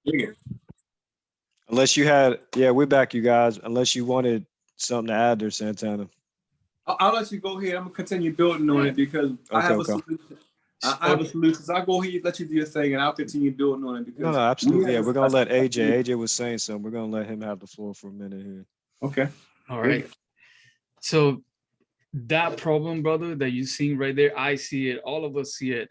Yeah. Unless you had, yeah, we're back, you guys. Unless you wanted something to add there, Santana. I'll let you go ahead. I'm gonna continue building on it because I have a solution. I have a solution. So I'll go ahead, let you do your thing, and I'll continue building on it because No, absolutely. Yeah, we're gonna let AJ. AJ was saying something. We're gonna let him have the floor for a minute here. Okay. All right. So that problem, brother, that you see right there, I see it. All of us see it.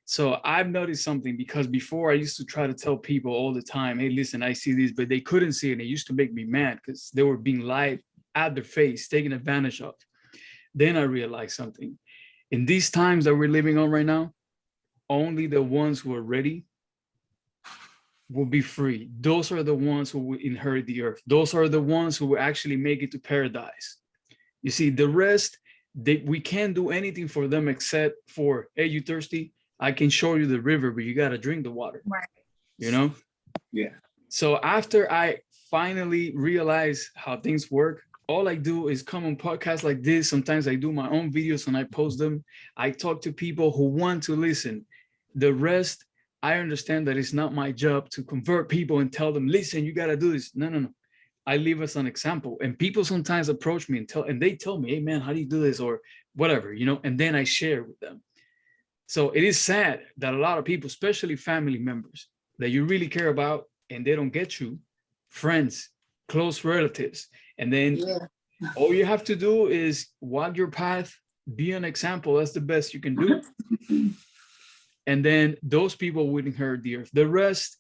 So I've noticed something because before I used to try to tell people all the time, hey, listen, I see this, but they couldn't see it. It used to make me mad because they were being lied at their face, taken advantage of. Then I realized something. In these times that we're living on right now, only the ones who are ready will be free. Those are the ones who will inherit the earth. Those are the ones who will actually make it to paradise. You see, the rest, we can't do anything for them except for, hey, you thirsty? I can show you the river, but you got to drink the water. Right. You know? Yeah. So after I finally realized how things work, all I do is come on podcasts like this. Sometimes I do my own videos and I post them. I talk to people who want to listen. The rest, I understand that it's not my job to convert people and tell them, listen, you got to do this. No, no, no. I leave as an example. And people sometimes approach me and they tell me, hey, man, how do you do this? Or whatever, you know, and then I share with them. So it is sad that a lot of people, especially family members that you really care about, and they don't get you, friends, close relatives. And then all you have to do is walk your path, be an example. That's the best you can do. And then those people will inherit the earth. The rest,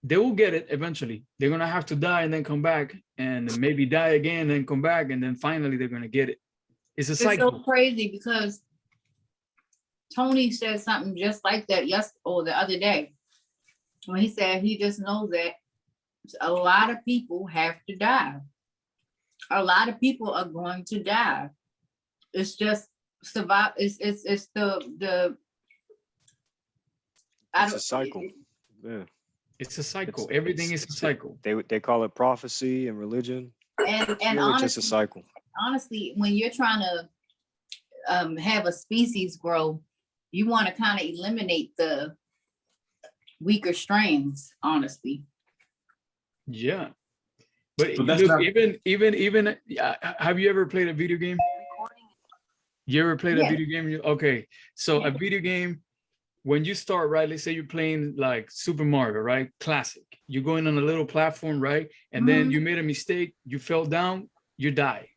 they will get it eventually. They're going to have to die and then come back and maybe die again and come back. And then finally they're going to get it. It's a cycle. It's so crazy because Tony said something just like that the other day when he said he just knows that a lot of people have to die. A lot of people are going to die. It's just survive. It's the. It's a cycle. Yeah. It's a cycle. Everything is a cycle. They call it prophecy in religion. And it's really honestly, just a cycle. Honestly, when you're trying to have a species grow, you want to kind of eliminate the weaker strains, honestly. Yeah. But look, even have you ever played a video game? You ever played a video game? Okay. So a video game, when you start, right, let's say you're playing like Super Mario, right? Classic. You're going on a little platform, right? And then you made a mistake, you fell down, you die.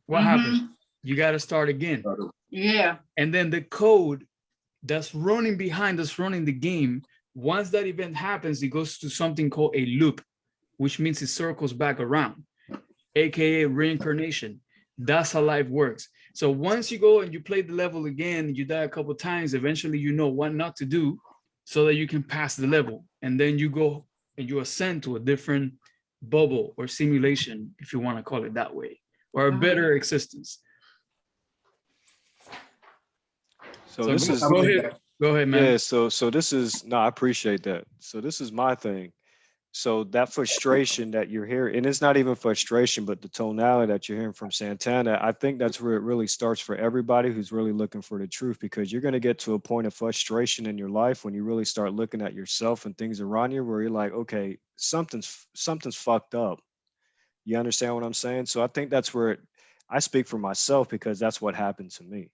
What happened? You got to start again. Yeah. And then the code that's running behind us, running the game, once that event happens, it goes to something called a loop, which means it circles back around, AKA reincarnation. That's how life works. So once you go and you play the level again, you die a couple of times, eventually you know what not to do so that you can pass the level. And then you go and you ascend to a different bubble or simulation, if you want to call it that way, or a better existence. So this is go ahead, man. Yeah, so this is I appreciate that. So this is my thing. So that frustration that you're hearing, and it's not even frustration, but the tonality that you're hearing from Santana, I think that's where it really starts for everybody who's really looking for the truth, because you're going to get to a point of frustration in your life when you really start looking at yourself and things around you where you're like, okay, something's fucked up. You understand what I'm saying? So I think that's where I speak for myself, because that's what happened to me.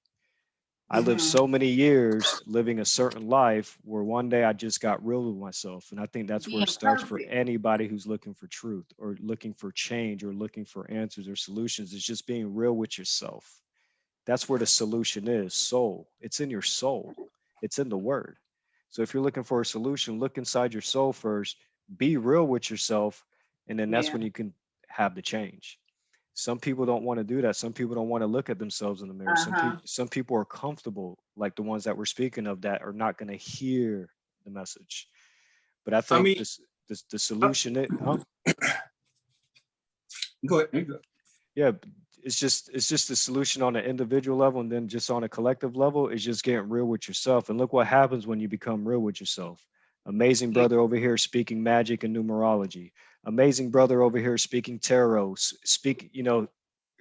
I lived so many years living a certain life where one day I just got real with myself. And I think that's where it starts for anybody who's looking for truth or looking for change or looking for answers or solutions. It's just being real with yourself. That's where the solution is. Soul. It's in your soul. It's in the word. So if you're looking for a solution, look inside your soul first, be real with yourself. And then that's when you can have the change. Some people don't want to do that. Some people don't want to look at themselves in the mirror. Some people are comfortable, like the ones that we're speaking of, that are not going to hear the message. But I think the solution is, Go ahead. Yeah, it's just the solution on an individual level, and then just on a collective level is just getting real with yourself. And look what happens when you become real with yourself. Amazing brother over here speaking magic and numerology. Amazing brother over here speaking tarot,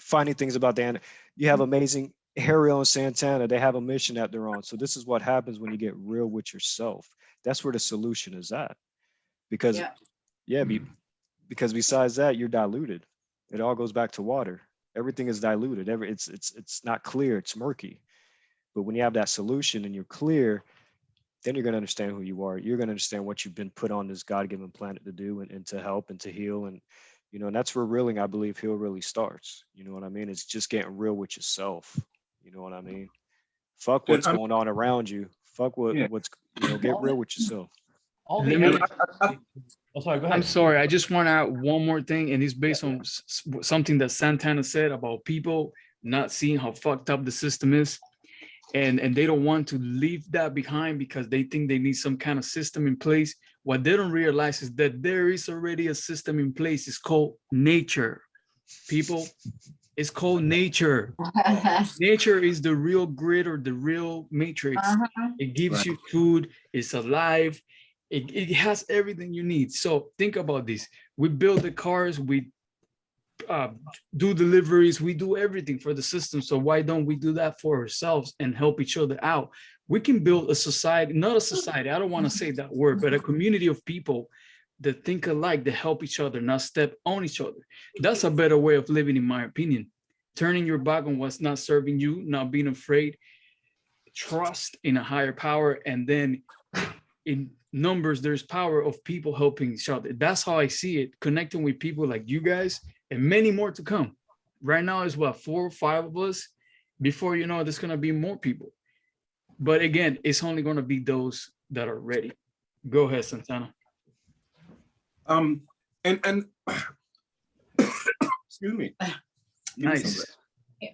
finding things about the. You have amazing Ariel and Santana. They have a mission that they're on. So this is what happens when you get real with yourself. That's where the solution is at. because Yeah. because besides that, you're diluted. It all goes back to water. Everything is diluted. It's not clear. It's murky. But when you have that solution and you're clear, then you're going to understand who you are. You're going to understand what you've been put on this God-given planet to do and to help and to heal. And, you know, and that's where reeling, I believe, heal really starts. You know what I mean? It's just getting real with yourself. You know what I mean? Fuck what's going on around you. Fuck what's, you know, get real with yourself. Oh, sorry, go ahead. I'm sorry. I just want to add one more thing, and it's based on something that Santana said about people not seeing how fucked up the system is. And they don't want to leave that behind because they think they need some kind of system in place. What they don't realize is that there is already a system in place. It's called nature. People, it's called nature. Nature is the real grid or the real matrix. It gives you food. It's alive. It has everything you need. So think about this. We build the cars. We do deliveries, we do everything for the system. So why don't we do that for ourselves and help each other out? We can build a society, not a society, I don't want to say that word, but a community of people that think alike, that help each other, not step on each other. That's a better way of living, in my opinion. Turning your back on what's not serving you, not being afraid, trust in a higher power, and then in numbers, there's power of people helping each other. That's how I see it, connecting with people like you guys, and many more to come. Right now is what, 4 or 5 of us. Before you know, there's gonna be more people. But again, it's only gonna be those that are ready. Go ahead, Santana. And excuse me. Nice. This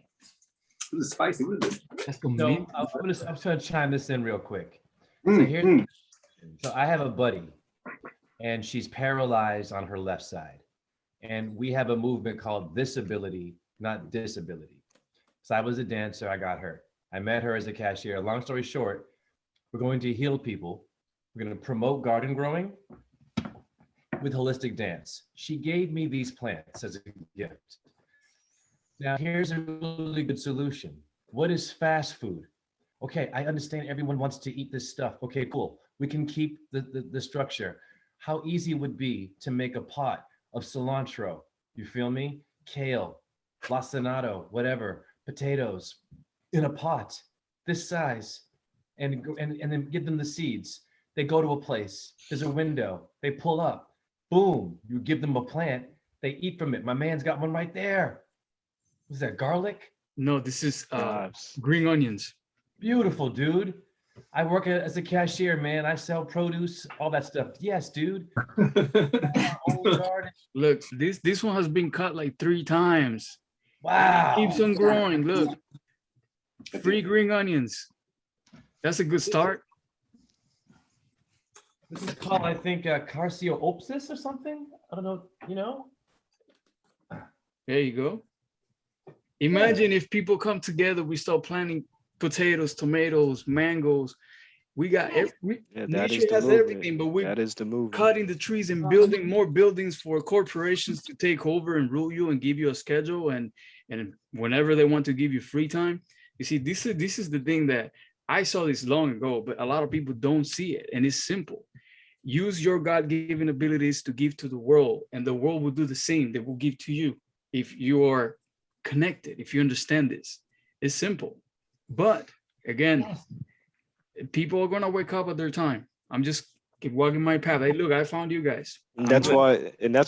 is spicy. What is this? So I'm just gonna chime this in real quick. So I have a buddy, and she's paralyzed on her left side. And we have a movement called Disability, not Disability. So I was a dancer, I got hurt. I met her as a cashier. Long story short, we're going to heal people. We're going to promote garden growing with holistic dance. She gave me these plants as a gift. Now here's a really good solution. What is fast food? Okay, I understand everyone wants to eat this stuff. Okay, cool. We can keep the structure. How easy it would be to make a pot of cilantro, you feel me? Kale, lacinato, whatever, potatoes in a pot this size, and then give them the seeds. They go to a place, there's a window, they pull up, boom, you give them a plant, they eat from it. My man's got one right there. Was that garlic? No, this is green onions. Beautiful, dude. I work as a cashier, man. I sell produce, all that stuff. Yes, dude. Look, this one has been cut like 3 times. Wow. Keeps on growing. Look, free green onions. That's a good start. This is called, I think, Carciopsis or something. I don't know. You know. There you go. Imagine if people come together, we start planting potatoes, tomatoes, mangoes. We got nature has everything, but we're cutting the trees and building more buildings for corporations to take over and rule you and give you a schedule, and whenever they want to give you free time. You see, this is the thing that I saw this long ago, but a lot of people don't see it, and it's simple. Use your God-given abilities to give to the world, and the world will do the same. They will give to you if you are connected, if you understand this. It's simple. But again, people are gonna wake up at their time. I'm just keep walking my path. Hey, look, I found you guys. And that's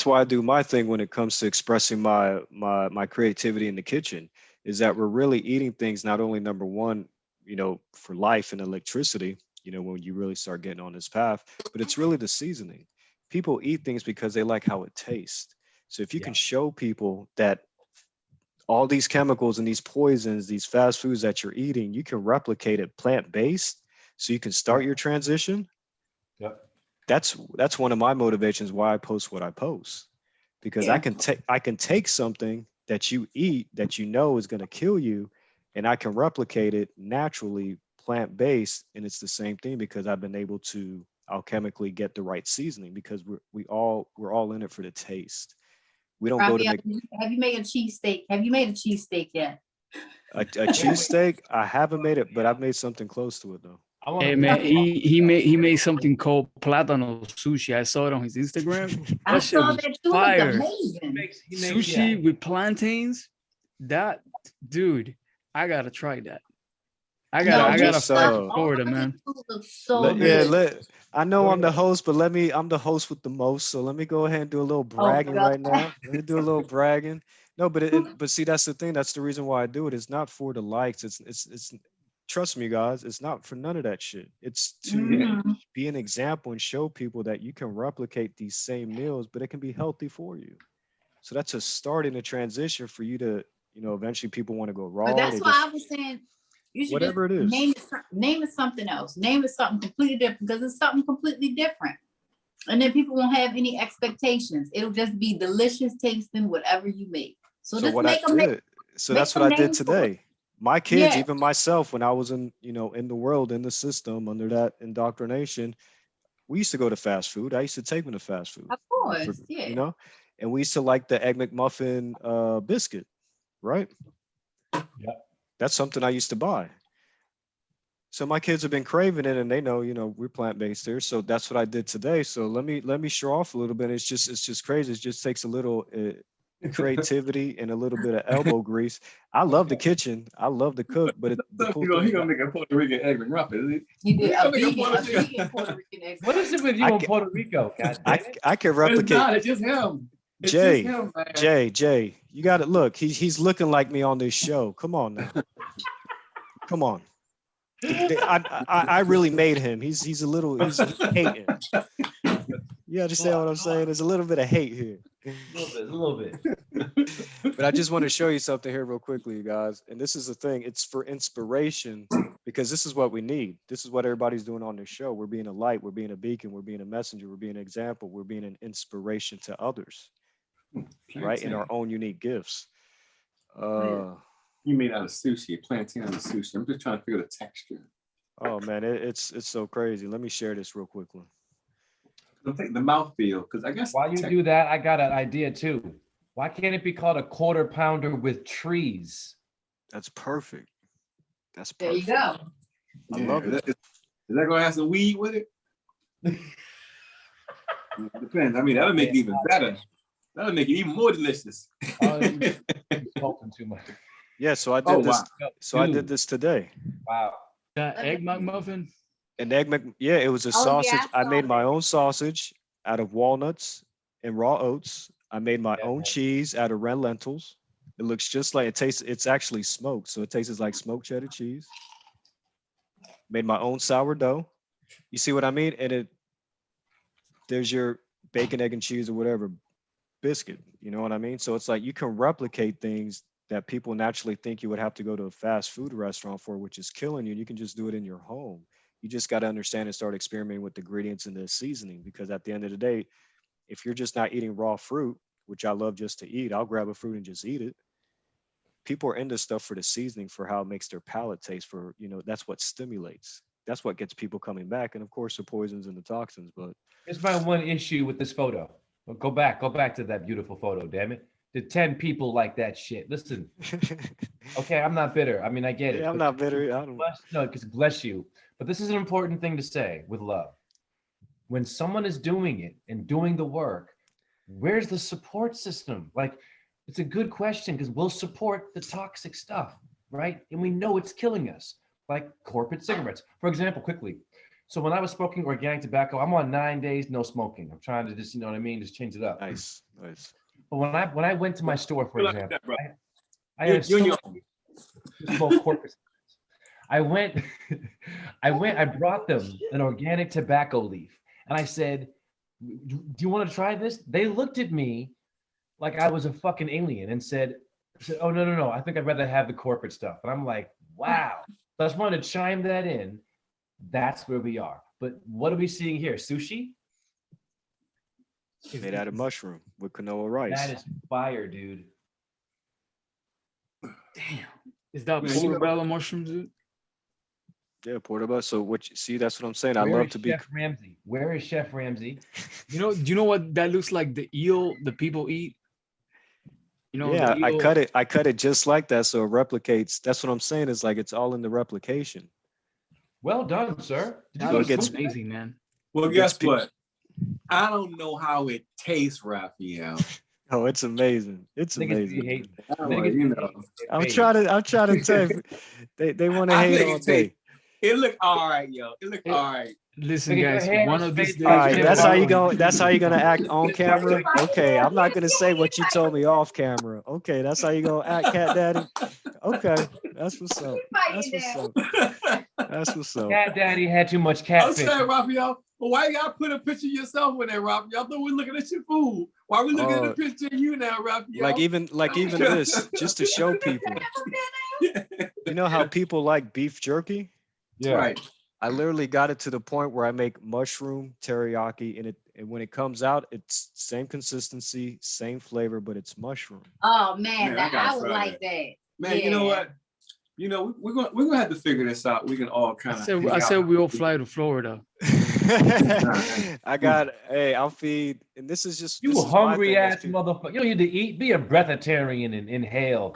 why I do my thing when it comes to expressing my creativity in the kitchen, is that we're really eating things, not only number one, you know, for life and electricity, you know, when you really start getting on this path, but it's really the seasoning. People eat things because they like how it tastes. So if you can show people that all these chemicals and these poisons, these fast foods that you're eating, you can replicate it plant-based, so you can start your transition. That's one of my motivations why I post what I post, because I can take something that you eat that you know is going to kill you, and I can replicate it naturally plant-based, and it's the same thing because I've been able to alchemically get the right seasoning, because we're all in it for the taste. We don't go to make. Have you made a cheesesteak? Have you made a cheesesteak yet? A cheesesteak? I haven't made it, but I've made something close to it though. Hey man, he made something called plátano sushi. I saw it on his Instagram. I That shit saw was that too. fire. It's amazing. Sushi with plantains. That dude, I gotta try that. I gotta Florida, man. I know I'm the host, but I'm the host with the most. So let me go ahead and do a little bragging right now. Let me do a little bragging. No, but see, that's the thing. That's the reason why I do it. It's not for the likes. It's trust me, guys. It's not for none of that shit. It's to be an example and show people that you can replicate these same meals, but it can be healthy for you. So that's a start in a transition for you to, eventually people want to go raw. But that's why I was saying you should whatever it is. Name it something else. Name it something completely different because it's something completely different. And then people won't have any expectations. It'll just be delicious tasting whatever you make. So just that's what I did today. My kids, even myself, when I was in the world, in the system, under that indoctrination, we used to go to fast food. I used to take them to fast food. Of course, and we used to like the Egg McMuffin biscuit, right? Yeah. That's something I used to buy. So my kids have been craving it, and they know, we're plant-based here. So that's what I did today. So let me show off a little bit. It's just crazy. It just takes a little creativity and a little bit of elbow grease. I love the kitchen. I love to cook, but he's gonna make a Puerto Rican egg McMuffin. He did a vegan Puerto Rican egg. What is it with you in Puerto Rico? God damn it. I can replicate. It's just him. Jay, you got to look. He's looking like me on this show. Come on now. Come on. I really made him. He's hating. You understand what I'm saying? There's a little bit of hate here. A little bit. But I just want to show you something here real quickly, you guys. And this is the thing. It's for inspiration because this is what we need. This is what everybody's doing on this show. We're being a light. We're being a beacon. We're being a messenger. We're being an example. We're being an inspiration to others, right? In our own unique gifts. You made out of sushi, plantain out of sushi. I'm just trying to figure the texture. Oh man, it's so crazy. Let me share this real quickly. I think the mouthfeel, because I guess while you do that, I got an idea too. Why can't it be called a quarter pounder with trees? That's perfect. That's perfect. There you go. I love it. Is that gonna have some weed with it? It depends. I mean, that'll make it even better. That'll make it even more delicious. Smoking too much. Yeah, so I did this. Wow. So I did this today. Wow. That egg McMuffin. It was a sausage. Yeah, I made my own sausage out of walnuts and raw oats. I made my own cheese out of red lentils. It looks just like it tastes. It's actually smoked, so it tastes like smoked cheddar cheese. Made my own sourdough. You see what I mean? And there's your bacon, egg, and cheese or whatever biscuit. You know what I mean? So it's like you can replicate things that people naturally think you would have to go to a fast food restaurant for, which is killing you. You can just do it in your home. You just got to understand and start experimenting with the ingredients and the seasoning, because at the end of the day, if you're just not eating raw fruit, which I love just to eat, I'll grab a fruit and just eat it. People are into stuff for the seasoning, for how it makes their palate taste, for, that's what stimulates. That's what gets people coming back. And of course, the poisons and the toxins. But here's my one issue with this photo. Well, go back to that beautiful photo, damn it. The 10 people like that shit. Listen, okay, I'm not bitter. I mean, I get it. I'm not bitter. Because bless you. But this is an important thing to say with love. When someone is doing it and doing the work, where's the support system? Like, it's a good question, because we'll support the toxic stuff, right? And we know it's killing us, like corporate cigarettes. For example, quickly. So when I was smoking organic tobacco, I'm on 9 days, no smoking. I'm trying to just, just change it up. Nice. But when I went to my store, for example, I had smoke corporate. I brought them an organic tobacco leaf, and I said, "Do you want to try this?" They looked at me like I was a fucking alien and said, "Oh no, I think I'd rather have the corporate stuff." And I'm like, "Wow!" So I just wanted to chime that in. That's where we are. But what are we seeing here? Sushi? Made out of mushroom with quinoa rice. That is fire, dude. Damn. Is that portobello mushrooms, dude? Yeah, portobello. So that's what I'm saying. I love to be Chef Ramsay. Where is Chef Ramsay? Do you know what that looks like? The eel the people eat? Yeah, I cut it just like that, so it replicates. That's what I'm saying, is like it's all in the replication. Well done, sir. That Go was get amazing, man. Well, Gets guess what? I don't know how it tastes, Raphael. Oh, it's amazing. It's Niggas amazing. be hating. Well, Niggas be you hating know, on their I'm face. trying to tell you, they want to I hate think all it day. tastes. It look all right, yo. It look all right. Listen, Nigga, your guys, hair one is of these fake days. All right, Tim that's how you Hardy. go. That's how you gonna act on camera. Okay, I'm not gonna say what you told me off camera. Okay, that's how you gonna act, Cat Daddy. Okay, that's what's up. That's what's up. That's what's up. Cat Daddy had too much I'm catfish. saying, Raphael, well, why you gotta put a picture of yourself in there, Raphael? I thought we were looking at your food. Why we looking at a picture of you now, Raphael? Like even this, just to show people. You know how people like beef jerky? Yeah. Right. I literally got it to the point where I make mushroom teriyaki, and when it comes out, it's same consistency, same flavor, but it's mushroom. Oh man, Man, I gotta I would try like that. that. Man, you know what? You know, we're gonna have to figure this out. We can all kind of. I said we all fly to Florida. I got, hey, I'll feed, and this is just You this is my hungry thing, ass motherfucker. You don't need to eat. Be a breatharian and inhale.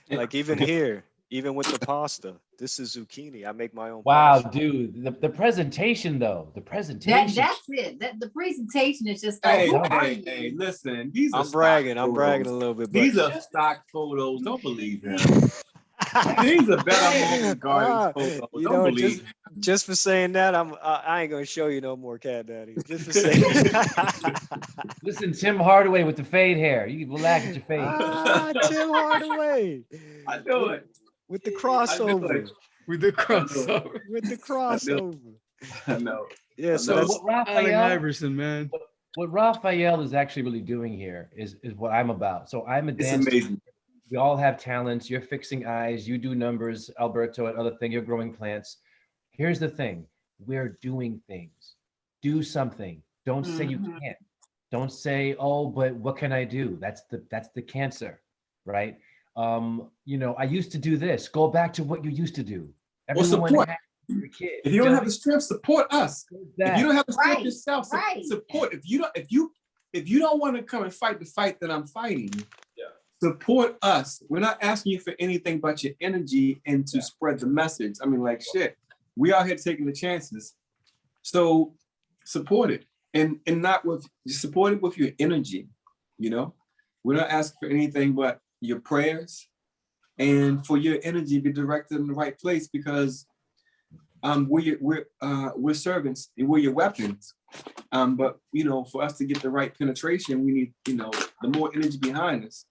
like even here, even with the pasta, this is zucchini. I make my own Wow, pasta. dude. The presentation though. The presentation. That's it. The presentation is just Hey, so hey, listen. These are I'm bragging stock a little bit, but These are stock photos. Don't believe him. These are better Home Gardens photos. you Don't know, believe him. just for saying that, I ain't gonna show you no more, Cat Daddy. Just for saying. Listen, Tim Hardaway with the fade hair. You can relax at your face. Tim Hardaway. I know it. With the I know crossover. it. With the crossover. With the crossover. I know. Yeah, so know. that's What Allen Raphael, Iverson, man. what Raphael is actually really doing here is what I'm about. So I'm a It's dancer. amazing. We all have talents. You're fixing eyes. You do numbers, Alberto, and other thing. You're growing plants. Here's the thing. We're doing things. Do something. Don't say you Mhm. can't. Don't say, oh, but what can I do? That's the cancer, right? You know, I used to do this. Go back to what you used to do. Or support. has a kid. If you don't have the strength, support us. that. If you don't have the strength Right, yourself, right. support. If you don't want to come and fight the fight that I'm fighting, support us. We're not asking you for anything but your energy and to spread the message. I mean, like shit. We out here taking the chances. So support it. And not with support it with your energy, you know. We're not asking for anything but your prayers and for your energy be directed in the right place because we're servants and we're your weapons. But you know, for us to get the right penetration, we need, you know, the more energy behind us,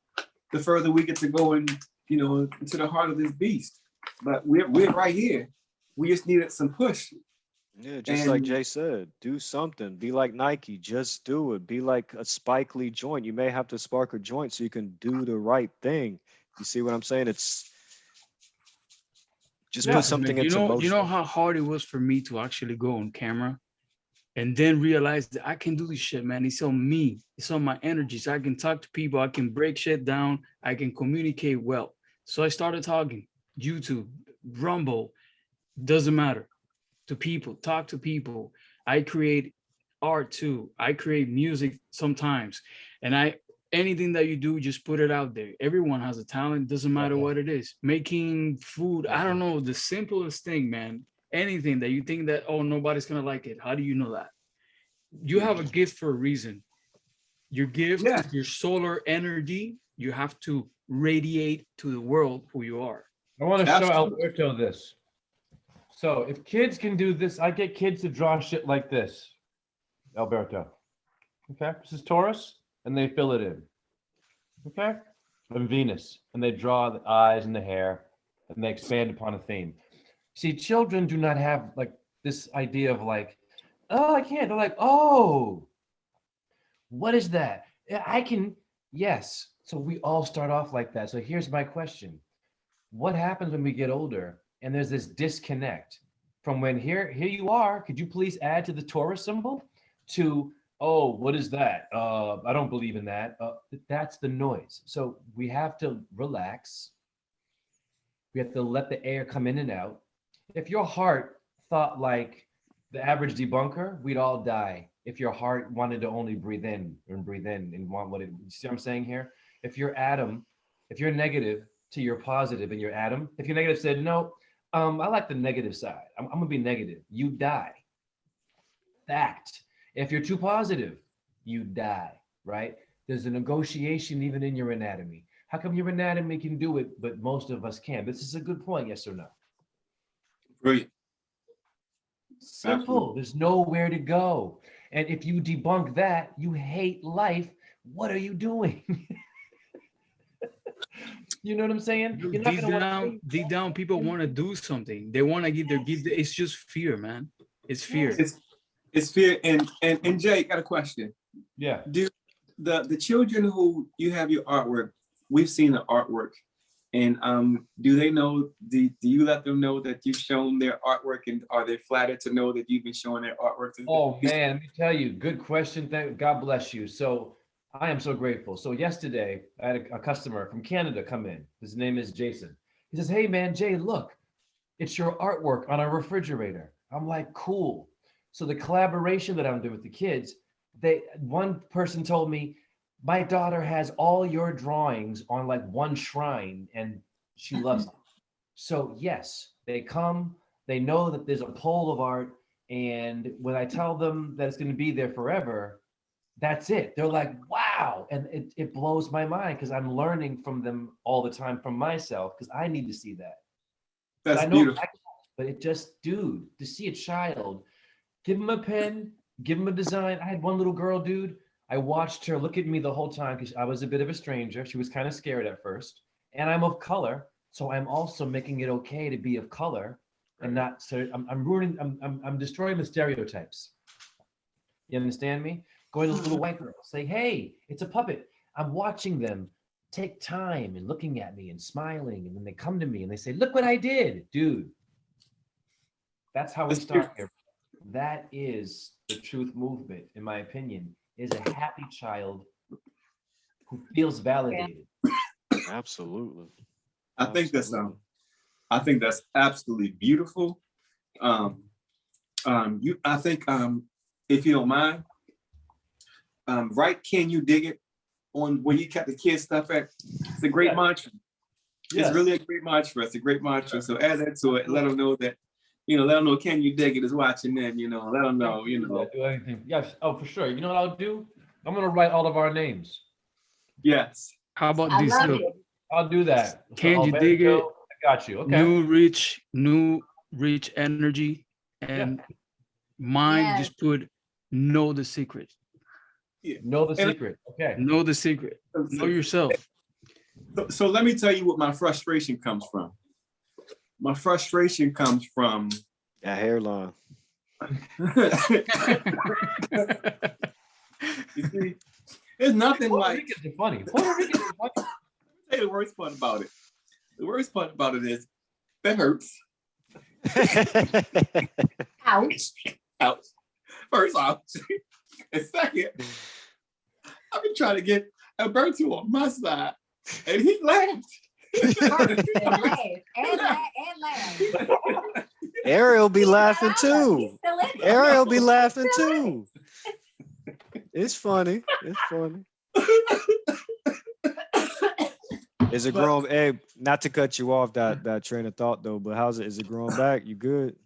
the further we get to go in, you know, into the heart of this beast. But we're right here. We just needed some push. Yeah, just like Jay said, do something. Be like Nike, just do it. Be like a Spike Lee joint. You may have to spark a joint so you can do the right thing. You see what I'm saying? It's just put something into motion. You know how hard it was for me to actually go on camera and then realize that I can do this shit, man. It's on me. It's on my energy. So I can talk to people. I can break shit down. I can communicate well. So I started talking. YouTube, Rumble, doesn't matter. To people, talk to people. I create art too. I create music sometimes. And anything that you do, just put it out there. Everyone has a talent, doesn't matter what it is. Making food, I don't know, the simplest thing, man. Anything that you think that, oh, nobody's gonna like it. How do you know that? You have a gift for a reason. Your gift, your solar energy, you have to radiate to the world who you are. I want to show Alberto this. So if kids can do this, I get kids to draw shit like this. Alberto. Okay, this is Taurus, and they fill it in. Okay, and Venus, and they draw the eyes and the hair, and they expand upon a theme. See, children do not have like this idea of like, oh, I can't. They're like, oh, what is that? I can, yes. So we all start off like that. So here's my question. What happens when we get older and there's this disconnect from when here you are, could you please add to the Taurus symbol to, oh, what is that? I don't believe in that. That's the noise. So we have to relax. We have to let the air come in and out. If your heart thought like the average debunker, we'd all die. If your heart wanted to only breathe in and want what it, you see what I'm saying here? If your atom, if you're negative to your positive in your atom, if your negative said, no, I like the negative side. I'm gonna be negative. You die. Fact. If you're too positive, you die, right? There's a negotiation even in your anatomy. How come your anatomy can do it, but most of us can't? This is a good point, yes or no? Brilliant. Simple. Absolutely. There's nowhere to go. And if you debunk that, you hate life. What are you doing? You know what I'm saying? You're not gonna wanna Deep down, people want to do something. They want to it's just fear, man. It's fear. It's fear. And Jay, got a question. Yeah. Do the children who you have your artwork, we've seen the artwork, and do they know, do you let them know that you've shown their artwork, and are they flattered to know that you've been showing their artwork to them? Oh man, let me tell you, good question. God bless you. So I am so grateful. So yesterday I had a customer from Canada come in. His name is Jason. He says, "Hey man, Jay, look, it's your artwork on a refrigerator." I'm like, cool. So the collaboration that I'm doing with the kids, one person told me, my daughter has all your drawings on like one shrine and she loves it. So yes, they come, they know that there's a pole of art, and when I tell them that it's going to be there forever, that's it. They're like, wow. And it blows my mind because I'm learning from them all the time, from myself, because I need to see that. That's I know, beautiful. but it just, dude, to see a child, give him a pen, give him a design. I had one little girl, dude. I watched her look at me the whole time because I was a bit of a stranger. She was kind of scared at first. And I'm of color. So I'm also making it okay to be of color and not, so I'm destroying the stereotypes. You understand me? Going to the little white girl, say, hey, it's a puppet. I'm watching them take time and looking at me and smiling. And then they come to me and they say, look what I did, dude. That's how we start here. That is the truth movement, in my opinion, is a happy child who feels validated. Absolutely. I think that's absolutely beautiful. I think if you don't mind, right? Can you dig it on where you kept the kids' stuff at? It's a great mantra. It's really a great mantra. It's a great mantra. So add that to it. Let them know that, let them know, Can You Dig It is watching them, let them know, Do anything. Yes. Oh, for sure. You know what I'll do? I'm going to write all of our names. Yes. How about I this? love Look, it. I'll do that. Can So you dig it? I got you. Okay. NuRicheNuEnergy, and mine Yes. just put know the secret. Yeah. Know the secret. Okay. Know the secret. Know yourself. So let me tell you what my frustration comes from. My frustration comes from That hairline. You see, there's nothing Puerto like. Ricans are funny. Puerto Ricans are funny. I'll tell you the worst part about it. The worst part about it is that hurts. Ouch. Ouch. First off. And second, I've been trying to get Alberto on my side, and he laughed. And laugh. Ariel be laughing He's too. still in it. Ariel be laughing too. It's funny. It's funny. Is it growing? Hey, not to cut you off that train of thought though, but how's it? Is it growing back? You good?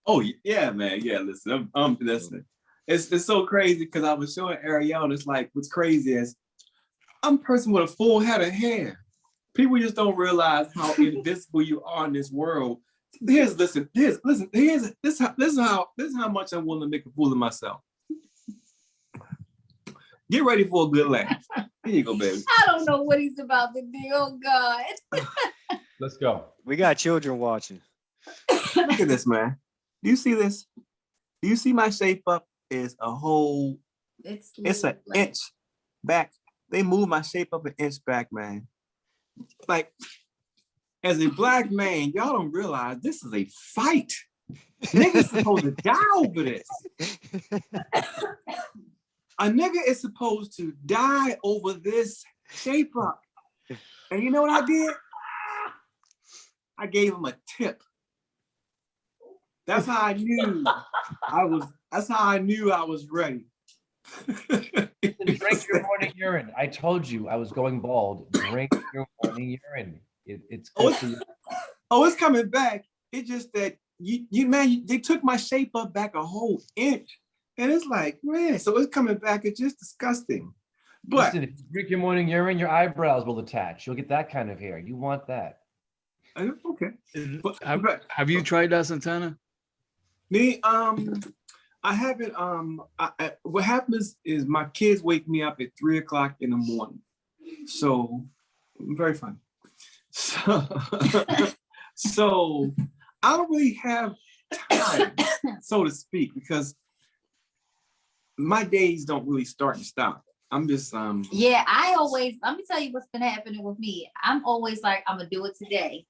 Oh yeah, man. Yeah, listen, I'm listening. It's so crazy because I was showing Ariel, and it's like, what's crazy is I'm a person with a full head of hair. People just don't realize how invisible you are in this world. This is how much I'm willing to make a fool of myself. Get ready for a good laugh. Here you go, baby. I don't know what he's about to do. Oh God. Let's go. We got children watching. Look at this, man. Do you see this? Do you see my shape up is a whole, it's an inch back. They moved my shape up an inch back, man. Like, as a black man, y'all don't realize this is a fight. Niggas supposed to die over this. A nigga is supposed to die over this shape up. And you know what I did? I gave him a tip. That's how I knew I was ready. Drink your morning urine. I told you I was going bald. Drink your morning urine. It's good for you. Oh, it's coming back. It's just that man, they took my shape up back a whole inch. And it's like, man, so it's coming back. It's just disgusting. But listen, if you drink your morning urine, your eyebrows will attach. You'll get that kind of hair. You want that. Okay. But Have you tried that, Santana? me, I haven't. What happens is my kids wake me up at 3 o'clock in the morning. So very funny. So, so I don't really have time, so to speak, because my days don't really start and stop. I'm just Yeah, let me tell you what's been happening with me. I'm always like, I'm gonna do it today.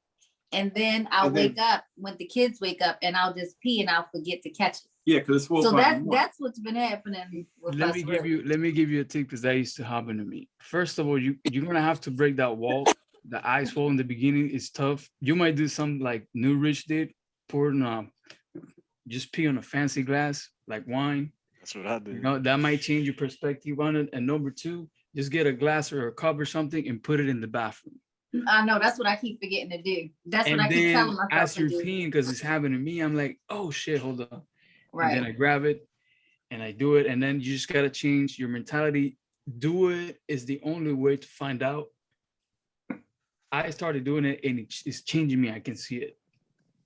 And then I'll wake up when the kids wake up and I'll just pee and I'll forget to catch it. yeah, because it's 4 So o'clock in the morning. that's what's been happening with Let us. me give you a tip, because that used to happen to me. First of all, you're gonna have to break that wall. The ice wall in the beginning is tough. You might do something like NuRich did, pour just pee on a fancy glass like wine. That's what I do. You know, that might change your perspective on it. And number two, just get a glass or a cup or something and put it in the bathroom. I know, that's what I keep forgetting to do. That's And what I keep telling then myself as to you're do. peeing, because it's happening to me, I'm like, oh shit, hold on. Right. And then I grab it and I do it. And then you just gotta change your mentality. Do it is the only way to find out. I started doing it and it's changing me. I can see it.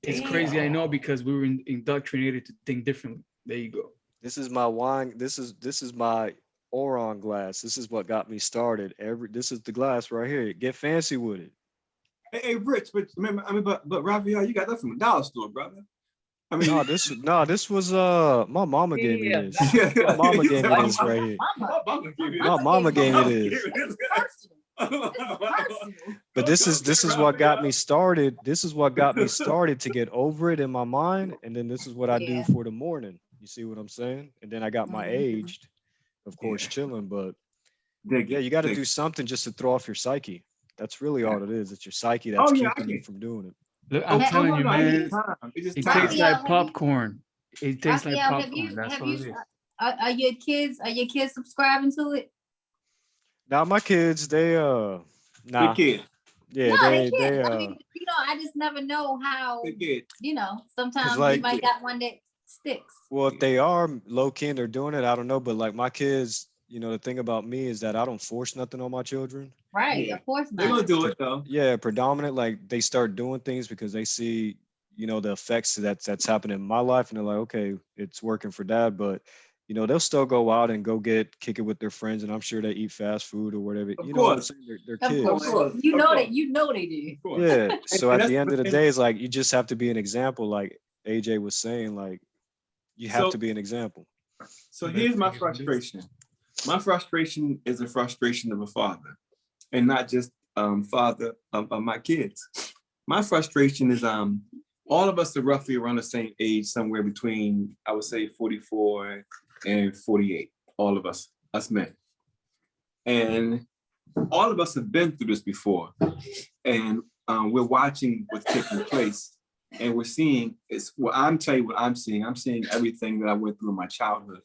It's crazy, I know, because we were indoctrinated to think differently. There you go. This is my wine. This is my Oron glass. This is what got me started. This is the glass right here. Get fancy with it. Hey, Rich, but remember, but Raphael, you got that from the dollar store, brother. I mean, this was my mama gave me this. My mama gave me this right here. My mama gave me this. But this is what got me started. This is what got me started to get over it in my mind. And then this is what I do for the morning. You see what I'm saying? And then I got my aged, of course, chilling. But yeah, you got to do something just to throw off your psyche. That's really all it is. It's your psyche that's keeping you from doing it. Look, I'm telling you, man, it tastes like popcorn. It tastes like popcorn. That's what it is. Are your kids subscribing to it? Now my kids, they nah. Kid. Yeah, No, they I mean, I just never know how, sometimes like, you might got one that sticks. well, if they are low key and they're doing it, I don't know. But like my kids, the thing about me is that I don't force nothing on my children. Right, Yeah. of course not. They're gonna do it though. Yeah, predominant, like they start doing things because they see, the effects that's happening in my life, and they're like, okay, it's working for dad, but they'll still go out and kick it with their friends, and I'm sure they eat fast food or whatever. Of You know what I'm course. saying? They're Of kids. course. You know they do. Yeah. So And at the that's- end of the day, it's like you just have to be an example, like AJ was saying, like you have to be an example. So here's my frustration. My frustration is a frustration of a father, and not just father of my kids. My frustration is all of us are roughly around the same age, somewhere between, I would say, 44 and 48. All of us men. And all of us have been through this before. And we're watching what's taking place. And we're seeing, I'm telling you what I'm seeing. I'm seeing everything that I went through in my childhood.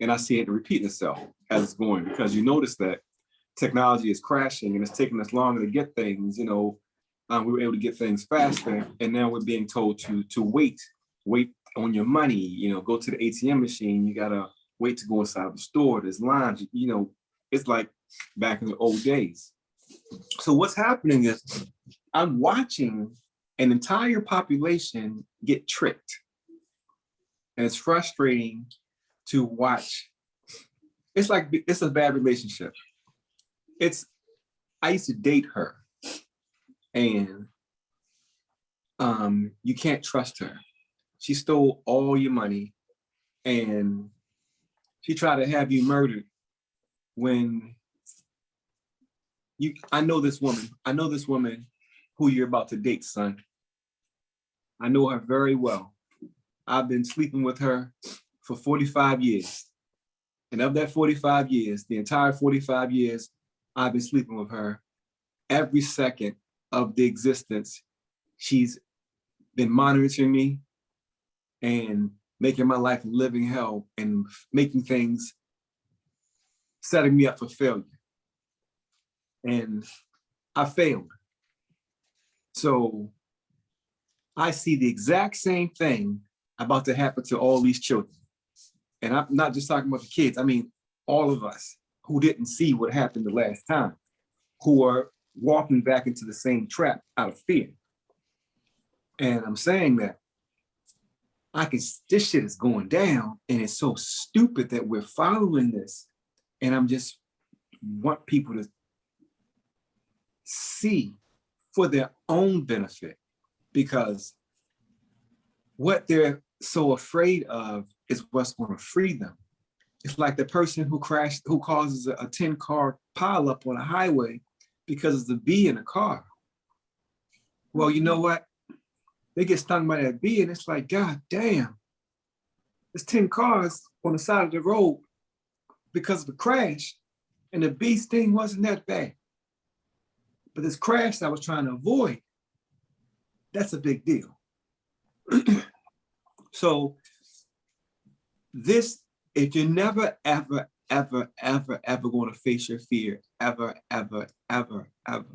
And I see it repeat itself as it's going, because you notice that technology is crashing and it's taking us longer to get things. We were able to get things faster, and now we're being told to wait on your money. Go to the ATM machine. You gotta wait to go inside the store. There's lines. It's like back in the old days. So what's happening is I'm watching an entire population get tricked, and it's frustrating to watch. It's like it's a bad relationship. I used to date her, and you can't trust her. She stole all your money, and she tried to have you murdered when I know this woman who you're about to date, son. I know her very well. I've been sleeping with her for 45 years. And of that 45 years, the entire 45 years, I've been sleeping with her. Every second of the existence, she's been monitoring me and making my life a living hell and making things, setting me up for failure. And I failed. So I see the exact same thing about to happen to all these children. And I'm not just talking about the kids. I mean, all of us who didn't see what happened the last time, who are walking back into the same trap out of fear. And I'm saying that this shit is going down, and it's so stupid that we're following this. And I'm just want people to see for their own benefit, because what they're so afraid of is what's going to free them. It's like the person who causes a 10-car pileup on a highway because it's a bee in a car. Well, you know what? They get stung by that bee, and it's like, God damn, there's 10 cars on the side of the road because of a crash, and the bee sting wasn't that bad. But this crash I was trying to avoid, that's a big deal. So this, if you're never, ever, ever, ever, ever going to face your fear, ever, ever, ever, ever,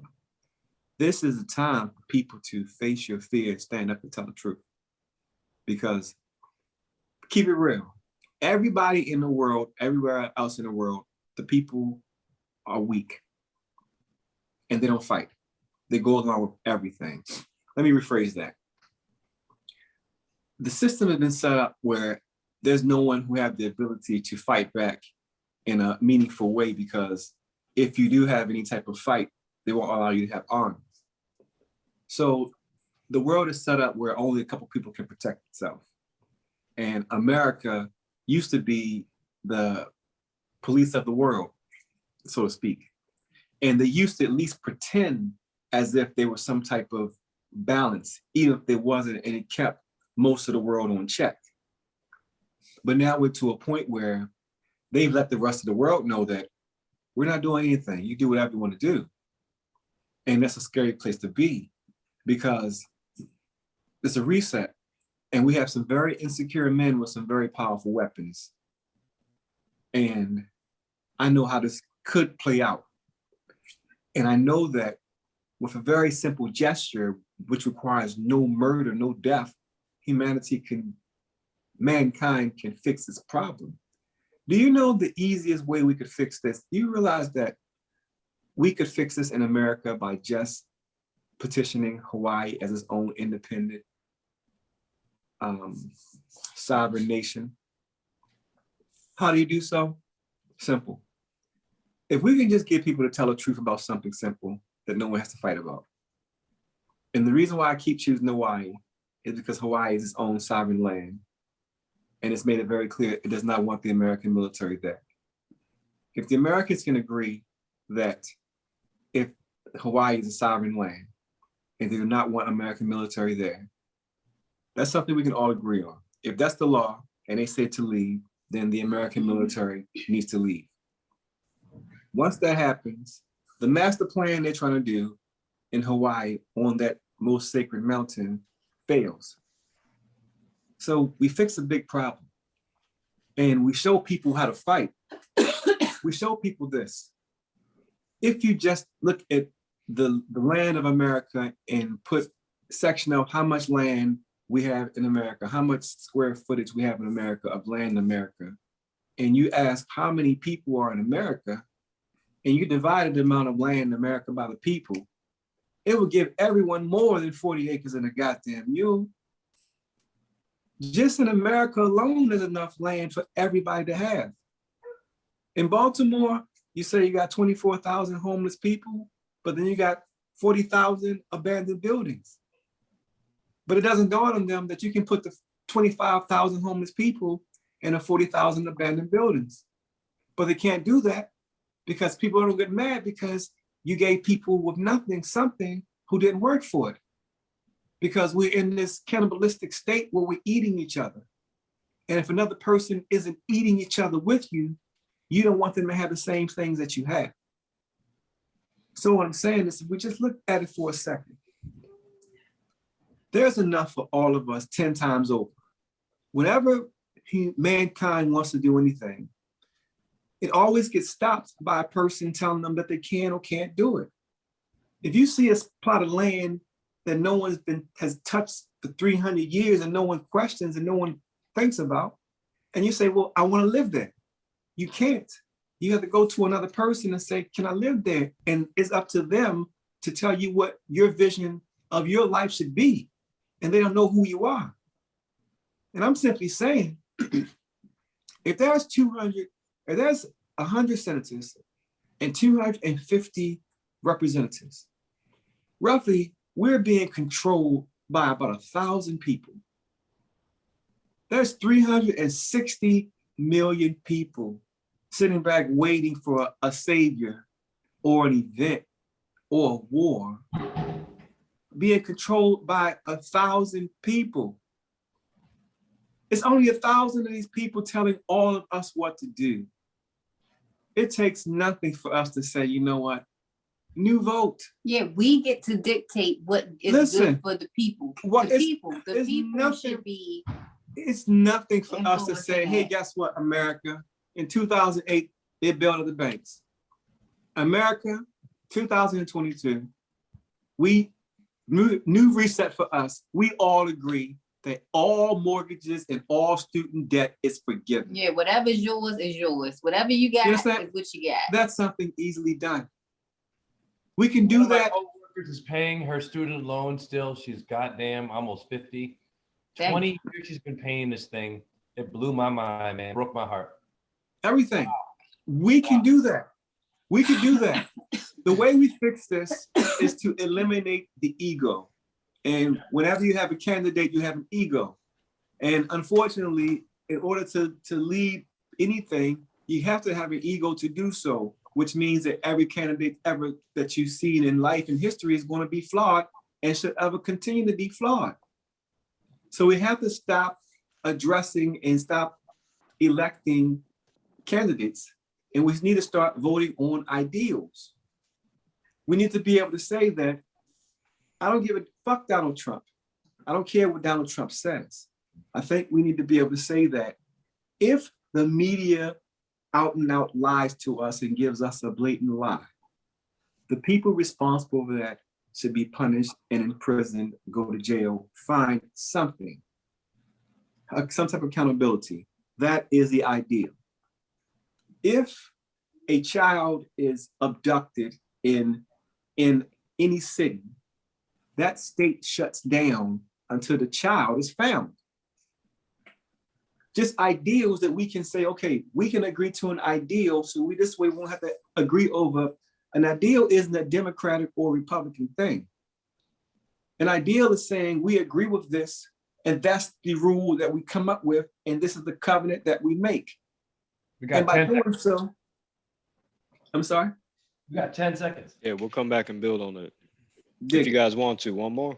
this is the time for people to face your fear and stand up and tell the truth. Because keep it real, everybody in the world, everywhere else in the world, the people are weak and they don't fight. They go along with everything. Let me rephrase that. The system has been set up where there's no one who have the ability to fight back in a meaningful way, because if you do have any type of fight, they won't allow you to have arms. So the world is set up where only a couple people can protect itself. And America used to be the police of the world, so to speak. And they used to at least pretend as if there was some type of balance, even if there wasn't, and it kept most of the world on check. But now we're to a point where they've let the rest of the world know that we're not doing anything. You do whatever you want to do. And that's a scary place to be, because it's a reset. And we have some very insecure men with some very powerful weapons. And I know how this could play out. And I know that with a very simple gesture, which requires no murder, no death, mankind can fix this problem. Do you know the easiest way we could fix this? Do you realize that we could fix this in America by just petitioning Hawaii as its own independent sovereign nation? How do you do so? Simple. If we can just get people to tell the truth about something simple that no one has to fight about. And the reason why I keep choosing Hawaii is because Hawaii is its own sovereign land. And it's made it very clear it does not want the American military there. If the Americans can agree that if Hawaii is a sovereign land and they do not want American military there, that's something we can all agree on. If that's the law and they say to leave, then the American military needs to leave. Once that happens, the master plan they're trying to do in Hawaii on that most sacred mountain fails. So we fix a big problem and we show people how to fight. We show people this. If you just look at the land of America and put section of how much land we have in America, how much square footage we have in America of land in America, and you ask how many people are in America, and you divided the amount of land in America by the people, it would give everyone more than 40 acres in a goddamn mule. Just in America alone, there's enough land for everybody to have. In Baltimore, you say you got 24,000 homeless people, but then you got 40,000 abandoned buildings. But it doesn't dawn on them that you can put the 25,000 homeless people in the 40,000 abandoned buildings. But they can't do that because people don't get mad because you gave people with nothing something who didn't work for it. Because we're in this cannibalistic state where we're eating each other. And if another person isn't eating each other with you, you don't want them to have the same things that you have. So what I'm saying is, if we just look at it for a second, there's enough for all of us 10 times over. Whenever mankind wants to do anything, it always gets stopped by a person telling them that they can or can't do it. If you see a plot of land that no one's has touched for 300 years and no one questions and no one thinks about. And you say, well, I want to live there. You can't. You have to go to another person and say, can I live there? And it's up to them to tell you what your vision of your life should be. And they don't know who you are. And I'm simply saying, if there's 100 senators and 250 representatives, roughly, we're being controlled by about 1,000 people. There's 360 million people sitting back waiting for a savior or an event or a war, being controlled by 1,000 people. It's only 1,000 of these people telling all of us what to do. It takes nothing for us to say, you know what, new vote. Yeah, we get to dictate what is good for the people. The people should be. It's nothing for us to say, hey, that. guess what, America? In 2008, they built the banks. America, 2022, new reset for us. We all agree that all mortgages and all student debt is forgiven. Yeah, whatever is yours is yours. Whatever you got is what you got. That's something easily done. We can do that. My coworkers is paying her student loan still. She's goddamn almost 50. 20 years she's been paying this thing. It blew my mind, man. Broke my heart. Everything. Wow. We can do that. We can do that. The way we fix this is to eliminate the ego. And whenever you have a candidate, you have an ego. And unfortunately, in order to lead anything, you have to have an ego to do so, which means that every candidate ever that you've seen in life and history is going to be flawed and should ever continue to be flawed. So we have to stop addressing and stop electing candidates, and we need to start voting on ideals. We need to be able to say that I don't give a fuck Donald Trump. I don't care what Donald Trump says. I think we need to be able to say that if the media out and out lies to us and gives us a blatant lie, the people responsible for that should be punished and imprisoned, go to jail, find something, some type of accountability. That is the ideal. If a child is abducted in any city, that state shuts down until the child is found. Just ideals that we can say, okay, we can agree to an ideal, so this way we won't have to agree over. An ideal isn't a Democratic or Republican thing. An ideal is saying we agree with this, and that's the rule that we come up with, and this is the covenant that we make. We got and by doing so, I'm sorry? We got 10 seconds. Yeah, we'll come back and build on it. If you guys want to, one more.